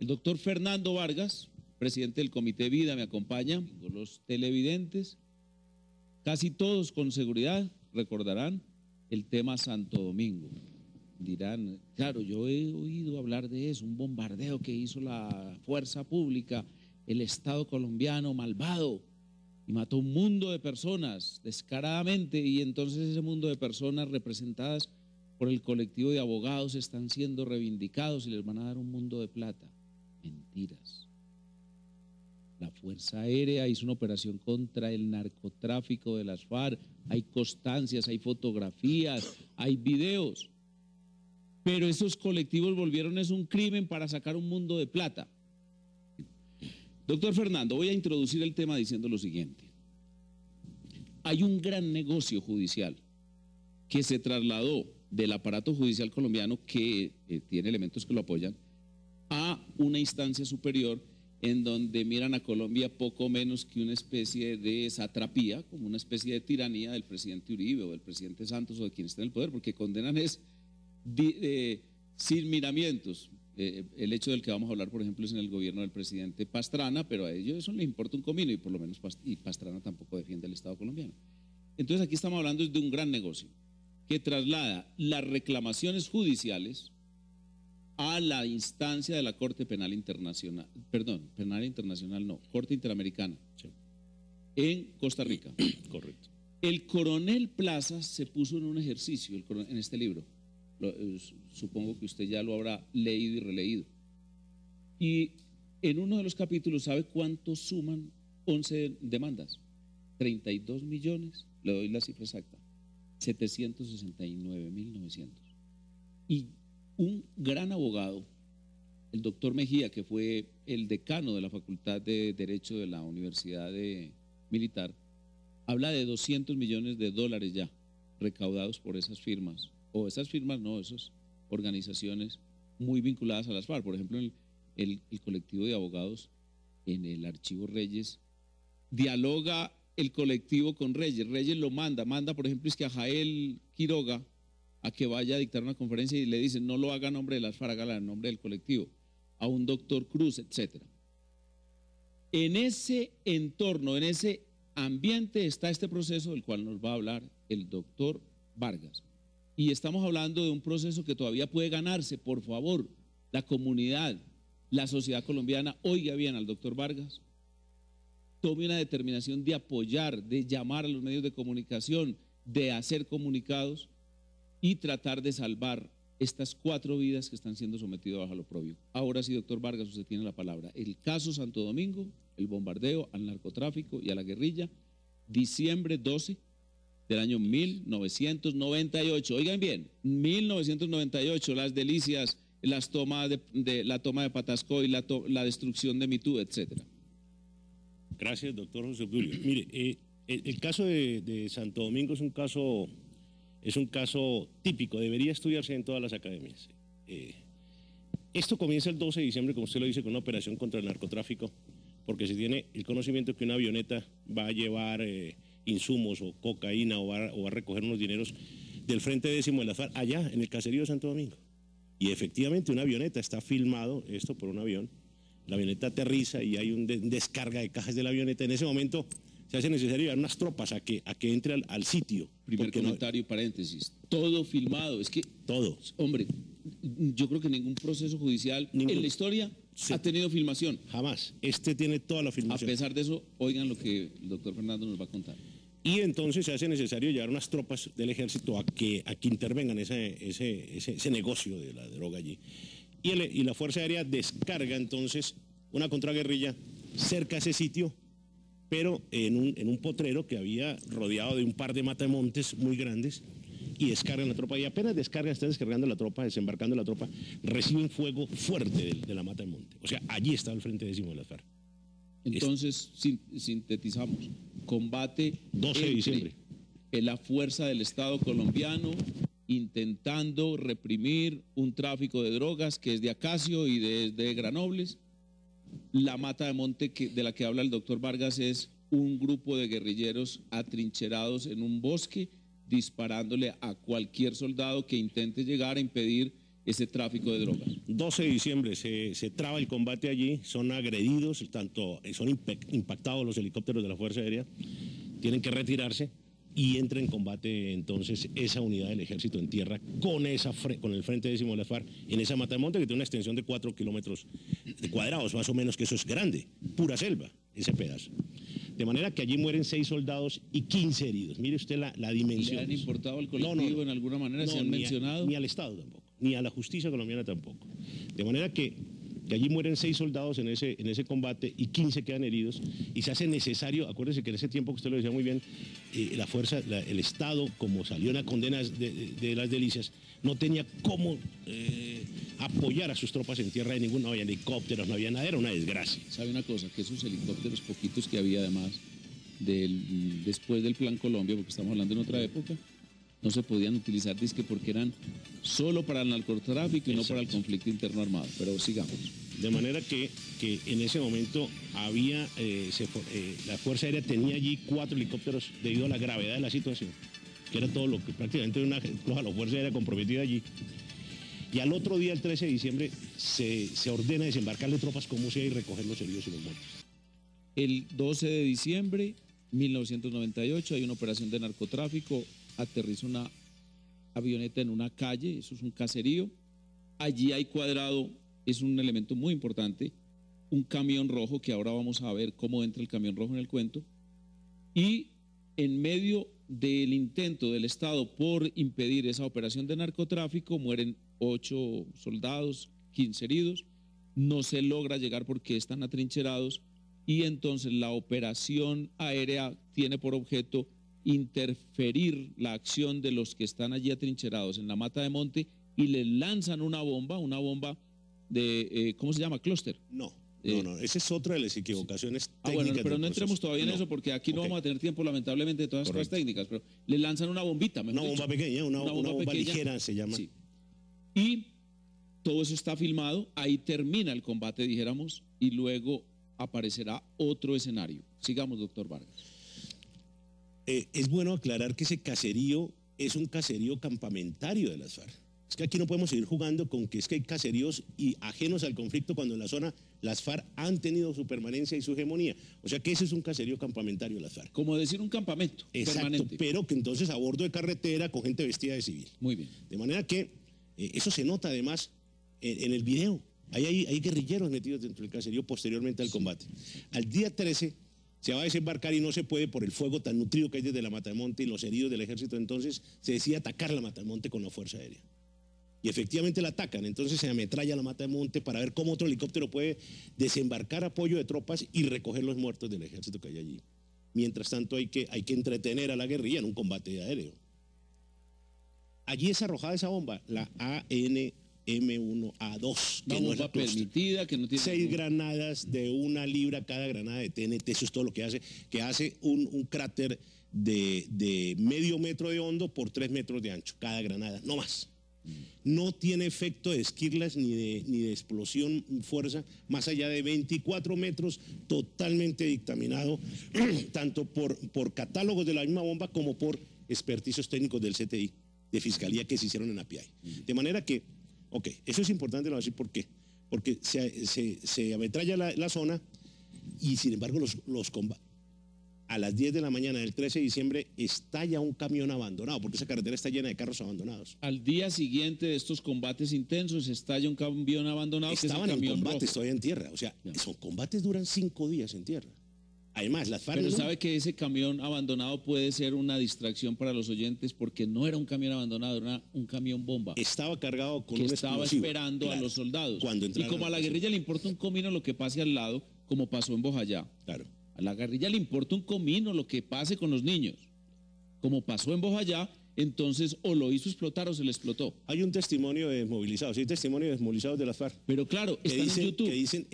El doctor Fernando Vargas, presidente del Comité Vida, me acompaña. Los televidentes, casi todos con seguridad, recordarán el tema Santo Domingo. Dirán, claro, yo he oído hablar de eso, un bombardeo que hizo la fuerza pública, el Estado colombiano malvado, y mató un mundo de personas descaradamente, y entonces ese mundo de personas representadas por el colectivo de abogados están siendo reivindicados y les van a dar un mundo de plata. Mentiras. La Fuerza Aérea hizo una operación contra el narcotráfico de las FARC, hay constancias, hay fotografías, hay videos, pero esos colectivos volvieron es un crimen para sacar un mundo de plata. Doctor Fernando, voy a introducir el tema diciendo lo siguiente. Hay un gran negocio judicial que se trasladó del aparato judicial colombiano, que tiene elementos que lo apoyan, a una instancia superior en donde miran a Colombia poco menos que una especie de satrapía, como una especie de tiranía del presidente Uribe o del presidente Santos o de quien está en el poder, porque condenan es sin miramientos. El hecho del que vamos a hablar, por ejemplo, es en el gobierno del presidente Pastrana, pero a ellos eso les importa un comino y por lo menos Pastrana tampoco defiende el Estado colombiano. Entonces aquí estamos hablando de un gran negocio que traslada las reclamaciones judiciales a la instancia de la Corte Penal Internacional, Corte Interamericana, sí, en Costa Rica. Correcto. El coronel Plaza se puso en un ejercicio en este libro. Supongo que usted ya lo habrá leído y releído. Y en uno de los capítulos, ¿sabe cuánto suman 11 demandas? 32 millones, le doy la cifra exacta, 769.900. Y un gran abogado, el doctor Mejía, que fue el decano de la Facultad de Derecho de la Universidad Militar, habla de 200 millones de dólares ya recaudados por esas firmas. O esas firmas no, esas organizaciones muy vinculadas a las FARC. Por ejemplo, el colectivo de abogados en el Archivo Reyes, dialoga el colectivo con Reyes. Reyes lo manda, por ejemplo, es que a Jael Quiroga a que vaya a dictar una conferencia y le dicen no lo haga a nombre de las FARC, hágala a nombre del colectivo, a un doctor Cruz, etc. En ese entorno, en ese ambiente está este proceso del cual nos va a hablar el doctor Vargas. Y estamos hablando de un proceso que todavía puede ganarse. Por favor, la comunidad, la sociedad colombiana, oiga bien al doctor Vargas, tome una determinación de apoyar, de llamar a los medios de comunicación, de hacer comunicados y tratar de salvar estas 4 vidas que están siendo sometidas bajo lo propio. Ahora sí, doctor Vargas, usted tiene la palabra. El caso Santo Domingo, el bombardeo al narcotráfico y a la guerrilla, diciembre 12 del año 1998. Oigan bien, 1998, las delicias, las tomas la toma de Patasco y la destrucción de Mitú, etcétera. Gracias, doctor José Obdulio. Mire, el caso de Santo Domingo es un caso típico, debería estudiarse en todas las academias. Esto comienza el 12 de diciembre, como usted lo dice, con una operación contra el narcotráfico, porque se tiene el conocimiento que una avioneta va a llevar insumos o cocaína o va a recoger unos dineros del Frente Décimo de la FARC allá en el caserío de Santo Domingo. Y efectivamente una avioneta, está filmado esto por un avión, la avioneta aterriza y hay una descarga de cajas de la avioneta. En ese momento se hace necesario llevar unas tropas a que entre al sitio. Primer comentario, paréntesis, todo filmado, es que… Todo. Hombre, yo creo que ningún proceso judicial en la historia ha tenido filmación. Jamás. Este tiene toda la filmación. A pesar de eso, oigan lo que el doctor Fernando nos va a contar. Y entonces se hace necesario llevar unas tropas del ejército a que intervengan ese negocio de la droga allí. Y la Fuerza Aérea descarga entonces una contraguerrilla cerca a ese sitio, pero en un potrero que había rodeado de un par de matamontes muy grandes, y descargan la tropa. Y apenas están descargando la tropa, desembarcando la tropa, reciben fuego fuerte de la mata de monte. O sea, allí está el Frente Décimo de las FARC. Entonces, sintetizamos, combate 12 de diciembre. La fuerza del Estado colombiano intentando reprimir un tráfico de drogas que es de Acacio y de Granobles. La mata de monte de la que habla el doctor Vargas es un grupo de guerrilleros atrincherados en un bosque disparándole a cualquier soldado que intente llegar a impedir ese tráfico de drogas. 12 de diciembre se traba el combate allí, son agredidos, son impactados los helicópteros de la Fuerza Aérea, tienen que retirarse y entra en combate entonces esa unidad del ejército en tierra con el Frente Décimo de las FARC en esa mata de monte que tiene una extensión de 4 kilómetros cuadrados, más o menos, que eso es grande, pura selva, ese pedazo. De manera que allí mueren 6 soldados y 15 heridos. Mire usted la dimensión. ¿Le han importado al colectivo en alguna manera? ¿Se han mencionado? Ni al Estado tampoco, ni a la justicia colombiana tampoco. De manera que allí mueren 6 soldados en ese combate y 15 quedan heridos y se hace necesario, acuérdese que en ese tiempo que usted lo decía muy bien, el Estado, como salió en la condena de las Delicias, no tenía cómo apoyar a sus tropas en tierra de ningún, no había helicópteros, no había nada, era una desgracia. ¿Sabe una cosa? Que esos helicópteros poquitos que había además después del Plan Colombia, porque estamos hablando en otra época, no se podían utilizar disque porque eran solo para el narcotráfico y no para el conflicto interno armado. Pero sigamos. De manera que en ese momento había, la Fuerza Aérea tenía allí 4 helicópteros debido a la gravedad de la situación, que era todo lo que prácticamente toda la Fuerza Aérea comprometida allí. Y al otro día, el 13 de diciembre, se ordena desembarcarle tropas como sea y recoger los heridos y los muertos. El 12 de diciembre 1998 hay una operación de narcotráfico, aterriza una avioneta en una calle, eso es un caserío. Allí hay cuadrado, es un elemento muy importante, un camión rojo, que ahora vamos a ver cómo entra el camión rojo en el cuento. Y en medio del intento del Estado por impedir esa operación de narcotráfico, mueren 8 soldados, 15 heridos, no se logra llegar porque están atrincherados y entonces la operación aérea tiene por objeto interferir la acción de los que están allí atrincherados en la mata de monte y les lanzan una bomba de, ¿cómo se llama? Clúster. No, esa es otra de las equivocaciones técnicas. Bueno, pero no entremos todavía en eso porque aquí no vamos a tener tiempo, lamentablemente, de todas las cosas técnicas, pero le lanzan una bombita. Una bomba pequeña, una bomba ligera se llama. Sí. Y todo eso está filmado, ahí termina el combate, dijéramos, y luego aparecerá otro escenario. Sigamos, doctor Vargas. Es bueno aclarar que ese caserío es un caserío campamentario de las FARC. Es que aquí no podemos seguir jugando con que es que hay caseríos y ajenos al conflicto cuando en la zona las FARC han tenido su permanencia y su hegemonía. O sea que ese es un caserío campamentario de las FARC. Como decir un campamento. Exacto, permanente. Pero que entonces a bordo de carretera con gente vestida de civil. Muy bien. De manera que eso se nota además en el video. Hay guerrilleros metidos dentro del caserío posteriormente al combate. Al día 13 se va a desembarcar y no se puede por el fuego tan nutrido que hay desde la Matamonte y los heridos del ejército. Entonces se decide atacar la Matamonte con la Fuerza Aérea. Y efectivamente la atacan, entonces se ametralla la mata de monte para ver cómo otro helicóptero puede desembarcar apoyo de tropas y recoger los muertos del ejército que hay allí. Mientras tanto hay que entretener a la guerrilla en un combate aéreo. Allí es arrojada esa bomba, la ANM1A2, que no es la permitida, que no tiene 6 granadas de 1 libra cada granada de TNT, eso es todo lo que hace un cráter de medio metro de hondo por 3 metros de ancho, cada granada, no más. No tiene efecto de esquirlas ni de explosión fuerza más allá de 24 metros, totalmente dictaminado tanto por catálogos de la misma bomba como por experticios técnicos del CTI, de Fiscalía, que se hicieron en API. De manera que, eso es importante, lo voy a decir por qué. Porque se ametralla la zona y sin embargo los combates. A las 10 de la mañana del 13 de diciembre estalla un camión abandonado, porque esa carretera está llena de carros abandonados. Al día siguiente de estos combates intensos estalla un camión abandonado. Estaban en combates todavía en tierra, o sea, esos combates duran 5 días en tierra. Además, las FARC... Pero sabe que ese camión abandonado puede ser una distracción para los oyentes porque no era un camión abandonado, era un camión bomba. Estaba cargado con un estaba explosivo, esperando a los soldados. Y como a la guerrilla le importa un comino lo que pase al lado, como pasó en Bojayá. Claro. A la guerrilla le importa un comino lo que pase con los niños. Como pasó en Bojayá, entonces o lo hizo explotar o se le explotó. Hay un testimonio de desmovilizados, hay testimonio de desmovilizados de las FARC. Pero claro, está en YouTube. Que dicen,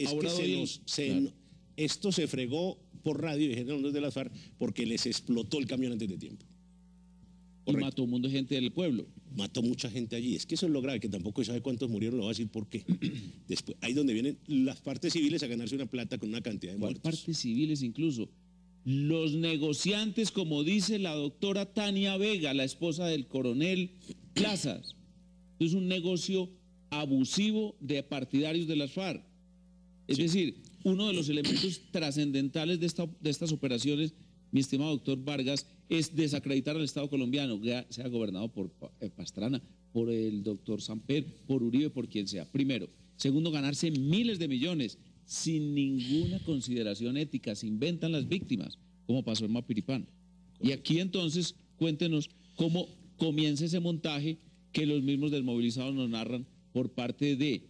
esto se fregó por radio, dijeron los de las FARC, porque les explotó el camión antes de tiempo. Correcto. Y mató un montón de gente del pueblo. Mató mucha gente allí. Es que eso es lo grave, que tampoco se sabe cuántos murieron, lo voy a decir por qué. Después, ahí donde vienen las partes civiles a ganarse una plata con una cantidad de muertos. Partes civiles incluso. Los negociantes, como dice la doctora Tania Vega, la esposa del coronel Plazas. Es un negocio abusivo de partidarios de las FARC. Es decir, uno de los elementos trascendentales de estas operaciones, mi estimado doctor Vargas, es desacreditar al Estado colombiano, sea gobernado por Pastrana, por el doctor Samper, por Uribe, por quien sea. Primero. Segundo, ganarse miles de millones sin ninguna consideración ética. Se inventan las víctimas, como pasó en Mapiripán. Y aquí entonces, cuéntenos cómo comienza ese montaje que los mismos desmovilizados nos narran por parte de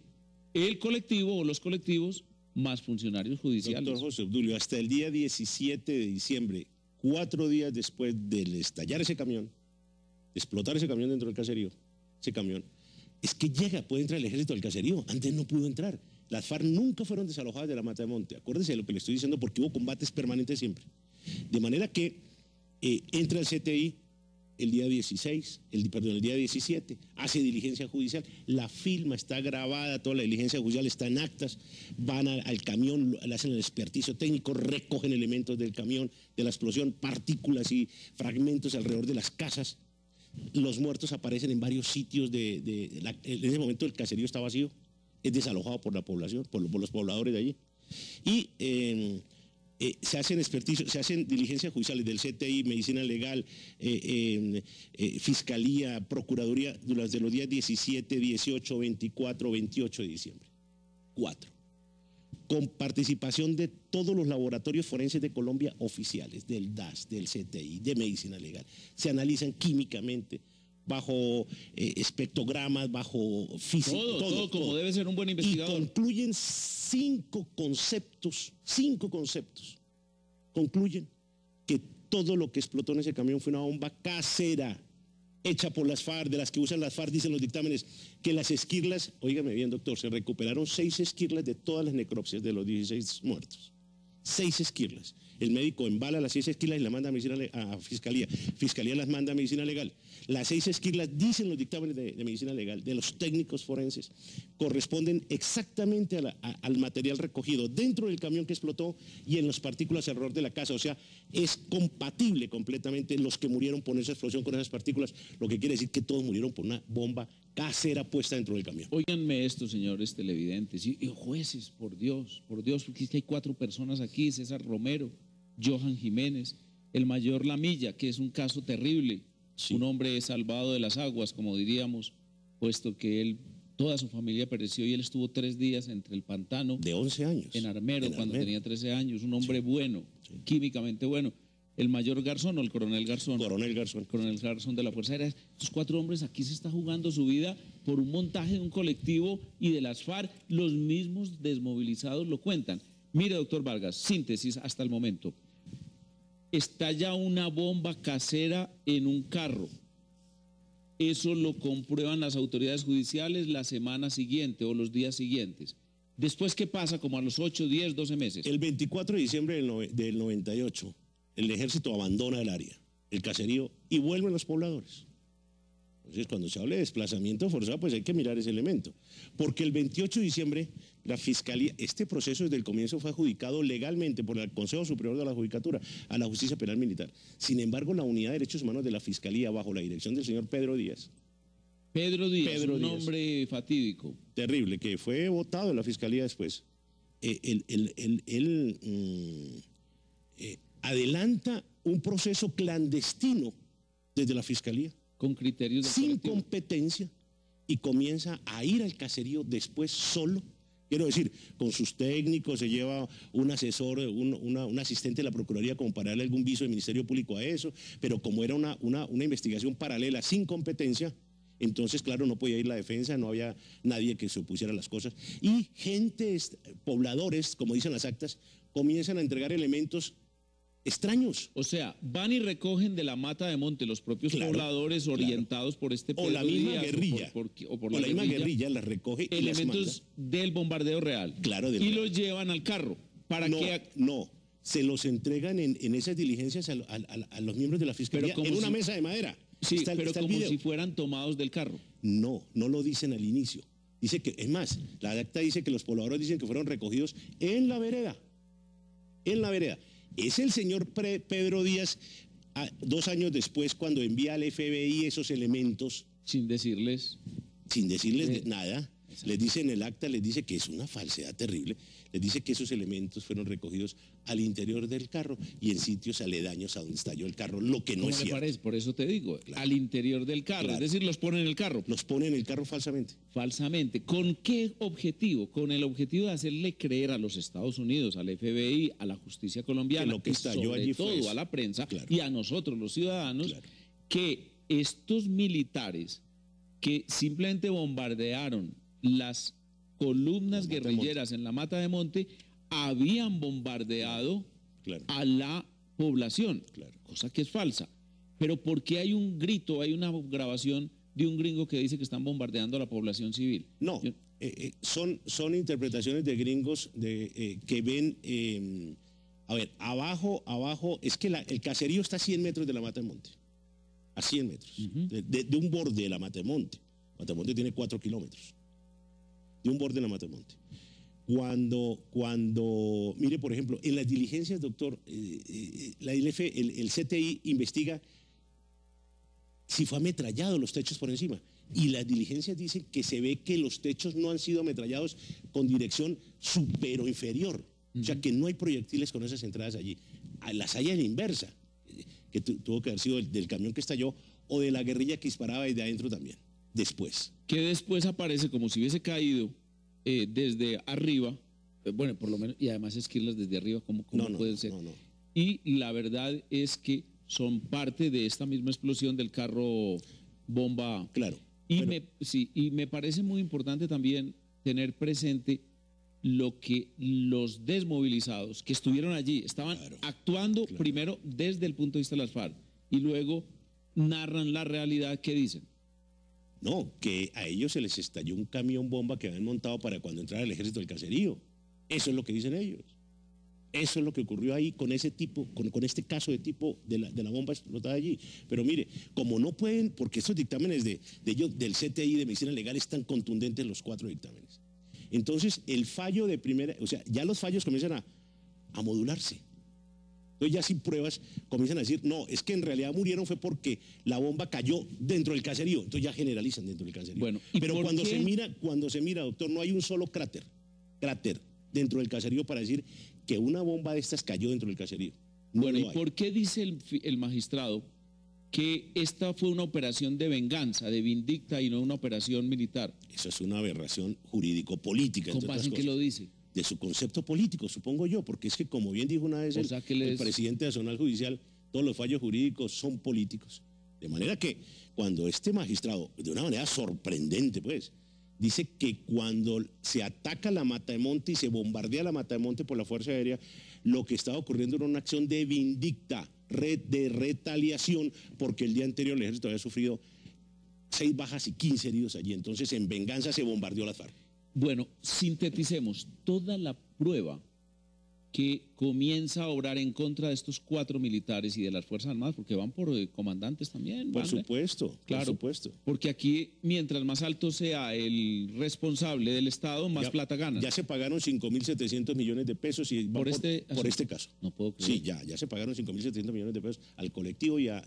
el colectivo o los colectivos más funcionarios judiciales. Doctor José Obdulio, hasta el día 17 de diciembre, 4 días después de estallar ese camión, de explotar ese camión dentro del caserío, ese camión, es que puede entrar el ejército al caserío. Antes no pudo entrar. Las FARC nunca fueron desalojadas de la Mata de Monte. Acuérdese de lo que le estoy diciendo porque hubo combates permanentes siempre. De manera que entra el CTI el día 17, hace diligencia judicial, la filma, está grabada, toda la diligencia judicial está en actas, van al camión, le hacen el experticio técnico, recogen elementos del camión, de la explosión, partículas y fragmentos alrededor de las casas. Los muertos aparecen en varios sitios, en ese momento el caserío está vacío, es desalojado por la población, por los pobladores de allí. Y se hacen experticios, se hacen diligencias judiciales del CTI, Medicina Legal, Fiscalía, Procuraduría, durante los días 17, 18, 24, 28 de diciembre. 4. Con participación de todos los laboratorios forenses de Colombia oficiales, del DAS, del CTI, de Medicina Legal. Se analizan químicamente, bajo espectrogramas, bajo física. Todo como debe ser un buen investigador. Y concluyen 5 conceptos. Concluyen que todo lo que explotó en ese camión fue una bomba casera, hecha por las FARC, de las que usan las FARC, dicen los dictámenes, que las esquirlas, óigame bien doctor, se recuperaron 6 esquirlas de todas las necropsias de los 16 muertos. 6 esquirlas. El médico embala las 6 esquirlas y las manda a Fiscalía. Fiscalía las manda a Medicina Legal. Las 6 esquirlas, dicen los dictámenes de Medicina Legal, de los técnicos forenses, corresponden exactamente al material recogido dentro del camión que explotó y en las partículas alrededor de la casa. O sea, es compatible completamente los que murieron por esa explosión con esas partículas, lo que quiere decir que todos murieron por una bomba casera puesta dentro del camión. Óiganme esto, señores televidentes y jueces, por Dios, porque es que hay 4 personas aquí: César Romero, Johan Jiménez, el mayor Lamilla, que es un caso terrible, sí. Un hombre salvado de las aguas, como diríamos, puesto que toda su familia pereció y él estuvo 3 días entre el pantano. De 11 años. En Armero, cuando tenía 13 años, un hombre bueno, químicamente bueno. El mayor Garzón o el coronel Garzón. Coronel Garzón. Coronel Garzón de la Fuerza Aérea. Estos 4 hombres aquí se está jugando su vida por un montaje de un colectivo y de las FARC. Los mismos desmovilizados lo cuentan. Mire, doctor Vargas, síntesis hasta el momento. Estalla una bomba casera en un carro. Eso lo comprueban las autoridades judiciales la semana siguiente o los días siguientes. Después, ¿qué pasa? Como a los 8, 10, 12 meses. El 24 de diciembre del 98, el ejército abandona el área, el caserío, y vuelven los pobladores. Entonces, cuando se habla de desplazamiento forzado, pues hay que mirar ese elemento. Porque el 28 de diciembre, la Fiscalía, este proceso desde el comienzo fue adjudicado legalmente por el Consejo Superior de la Judicatura a la Justicia Penal Militar. Sin embargo, la Unidad de Derechos Humanos de la Fiscalía, bajo la dirección del señor Pedro Díaz. Un nombre fatídico. Terrible, que fue votado en la Fiscalía después. Adelanta un proceso clandestino desde la Fiscalía. Con criterios de sin colectivo. Competencia, y comienza a ir al caserío después solo. Quiero decir, con sus técnicos, se lleva un asesor, un asistente de la Procuraduría como para darle algún viso del Ministerio Público a eso, pero como era una investigación paralela sin competencia, entonces, claro, no podía ir la defensa, no había nadie que se opusiera a las cosas. Y pobladores, como dicen las actas, comienzan a entregar elementos extraños. O sea, van y recogen de la Mata de Monte los propios pobladores orientados por este Pedro Díaz. O la misma guerrilla. O la misma guerrilla las recoge y elementos las del bombardeo real. Claro. Y los llevan al carro. No, se los entregan en esas diligencias a los miembros de la Fiscalía en una mesa de madera. Sí, pero como si fueran tomados del carro. No lo dicen al inicio. Dice que, es más, la acta dice que los pobladores dicen que fueron recogidos en la vereda. En la vereda. Es el señor Pedro Díaz, 2 años después, cuando envía al FBI esos elementos. Sin decirles nada. Les dice en el acta, les dice que es una falsedad terrible, les dice que esos elementos fueron recogidos al interior del carro y en sitios aledaños a donde estalló el carro, lo que no es ¿Cómo le cierto. parece? Por eso te digo, Claro. al interior del carro, Claro. es decir, los ponen en el carro. Los pone en el carro falsamente. Falsamente. ¿Con qué objetivo? Con el objetivo de hacerle creer a los Estados Unidos, al FBI, a la justicia colombiana, Que lo que y estalló sobre allí fue todo eso. a la prensa Claro. y a nosotros los ciudadanos, Claro. que estos militares que simplemente bombardearon las columnas La Mata de guerrilleras en la Mata de Monte habían bombardeado Claro. a la población, Claro. cosa que es falsa. Pero ¿por qué hay un grito, hay una grabación de un gringo que dice que están bombardeando a la población civil? No, Yo- son interpretaciones de gringos que ven, a ver, abajo, es que el caserío está a 100 metros de la Mata de Monte, a 100 metros, de un borde de la Mata de Monte. Mata de Monte tiene 4 kilómetros, de un borde de la Mata de Monte. Mire, por ejemplo, en las diligencias, doctor, la ILF, el CTI investiga si fue ametrallado los techos por encima. Y las diligencias dicen que se ve que los techos no han sido ametrallados con dirección superior o inferior. O sea, que no hay proyectiles con esas entradas allí. Las hay en inversa, que tuvo que haber sido del camión que estalló o de la guerrilla que disparaba desde adentro también, después. Que después aparece como si hubiese caído desde arriba, bueno, por lo menos, y además esquilas desde arriba, ¿cómo puede ser? No. Y la verdad es que son parte de esta misma explosión del carro bomba. Claro. Y, Bueno, y me parece muy importante también tener presente lo que los desmovilizados que estuvieron allí estaban Claro, actuando claro. primero desde el punto de vista de las FARC y luego narran la realidad que dicen. no, que a ellos se les estalló un camión bomba que habían montado para cuando entrara el ejército del caserío. Eso es lo que dicen ellos. Eso es lo que ocurrió ahí con ese tipo, con este caso de tipo de la bomba explotada allí. Pero mire, como no pueden, porque estos dictámenes de ellos, del CTI de Medicina Legal, están contundentes los 4 dictámenes. Entonces, el fallo de primera, o sea, ya los fallos comienzan a modularse. Entonces ya sin pruebas comienzan a decir, no, es que en realidad murieron fue porque la bomba cayó dentro del caserío. Entonces ya generalizan dentro del caserío. Bueno, ¿y pero por cuando qué? se mira, doctor, no hay un solo cráter dentro del caserío para decir que una bomba de estas cayó dentro del caserío. No Bueno, lo ¿y hay. por qué dice el magistrado que esta fue una operación de venganza, de vindicta y no una operación militar? Eso es una aberración jurídico-política, entre ¿Cómo otras hacen que cosas. lo dice? De su concepto político, supongo yo, porque es que como bien dijo una vez O sea, que el presidente nacional judicial, todos los fallos jurídicos son políticos. De manera que cuando este magistrado, de una manera sorprendente pues, dice que cuando se ataca la Mata de Monte y se bombardea la Mata de Monte por la Fuerza Aérea, lo que estaba ocurriendo era una acción de vindicta, de retaliación, porque el día anterior el ejército había sufrido 6 bajas y 15 heridos allí. Entonces, en venganza se bombardeó las FARC. Bueno, sinteticemos toda la prueba que comienza a obrar en contra de estos 4 militares y de las Fuerzas Armadas, porque van por comandantes también. Por van, supuesto, claro, por supuesto. porque aquí, mientras más alto sea el responsable del Estado, más Ya- plata gana. Ya se pagaron 5.700 millones de pesos y van Por este por asunto. este caso. No puedo creer. Sí, ya se pagaron 5.700 millones de pesos al colectivo y a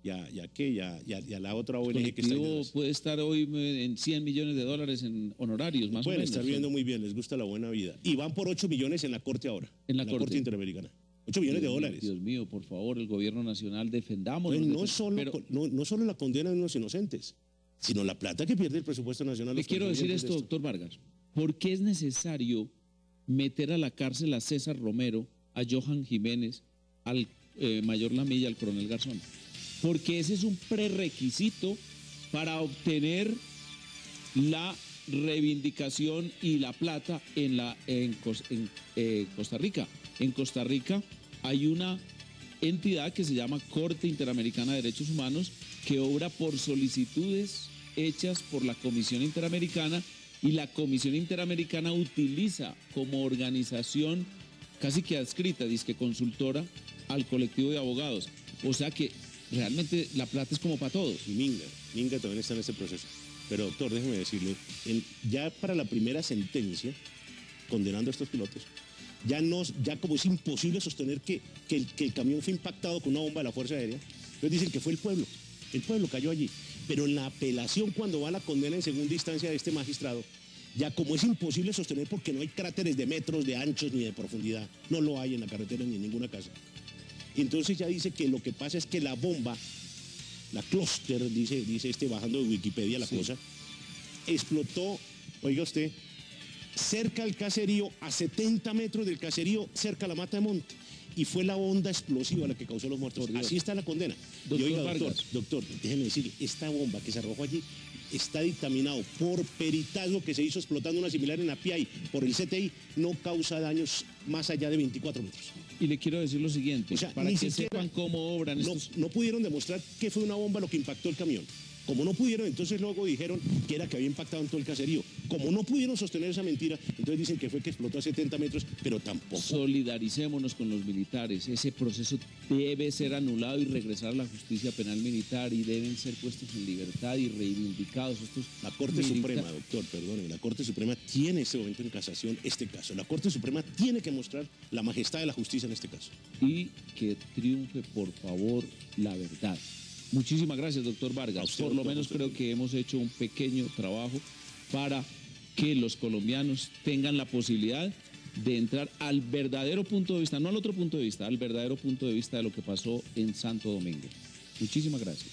la otra El ONG que está ahí colectivo detrás. puede estar hoy en $100 millones en honorarios, más Pueden o menos. estar viviendo muy bien, les gusta la buena vida. Y van por 8 millones en la corte ahora. En la corte. Interamericana. 8 millones de dólares. Dios mío, por favor, el gobierno nacional, defendamos. Entonces, no solo la condena de unos inocentes, sino la plata que pierde el presupuesto nacional. Le los quiero decir contribuyentes esto, de doctor Vargas. ¿Por qué es necesario meter a la cárcel a César Romero, a Johan Jiménez, al mayor Lamilla, al coronel Garzón? Porque ese es un prerequisito para obtener la reivindicación y la plata en Costa Rica. En Costa Rica hay una entidad que se llama Corte Interamericana de Derechos Humanos que obra por solicitudes hechas por la Comisión Interamericana, y la Comisión Interamericana utiliza como organización casi que adscrita, dizque consultora, al colectivo de abogados. O sea que realmente la plata es como para todos. Y Minga también está en este proceso. Pero doctor, déjeme decirle, ya para la primera sentencia, condenando a estos pilotos, ya como es imposible sostener que el camión fue impactado con una bomba de la Fuerza Aérea, entonces dicen que fue el pueblo cayó allí. Pero en la apelación, cuando va la condena en segunda instancia de este magistrado, Ya como es imposible sostener porque no hay cráteres de metros de anchos ni de profundidad, no lo hay en la carretera ni en ninguna casa. Entonces ya dice que lo que pasa es que la bomba, la clúster, dice bajando de Wikipedia la cosa, explotó, oiga usted, cerca del caserío, a 70 metros del caserío, cerca a la mata de monte. Y fue la onda explosiva la que causó los muertos. Así está la condena. Doctor y oiga, Vargas. doctor, déjeme decirle, esta bomba que se arrojó allí está dictaminado por peritaje que se hizo explotando una similar en Apiay por el CTI, no causa daños más allá de 24 metros. Y le quiero decir lo siguiente, O sea, para ni que siquiera- sepan cómo obran estos... No pudieron demostrar que fue una bomba lo que impactó el camión. Como no pudieron, entonces luego dijeron que era que había impactado en todo el caserío. Como no pudieron sostener esa mentira, entonces dicen que fue que explotó a 70 metros, pero tampoco. Solidaricémonos con los militares. Ese proceso debe ser anulado y regresar a la justicia penal militar y deben ser puestos en libertad y reivindicados. La Corte Suprema, doctor, perdóneme, la Corte Suprema tiene en este momento en casación este caso. La Corte Suprema tiene que mostrar la majestad de la justicia en este caso. Y que triunfe, por favor, la verdad. Muchísimas gracias, doctor A Vargas. usted, Por lo doctor, menos usted. creo que hemos hecho un pequeño trabajo para que los colombianos tengan la posibilidad de entrar al verdadero punto de vista, no al otro punto de vista, al verdadero punto de vista de lo que pasó en Santo Domingo. Muchísimas gracias.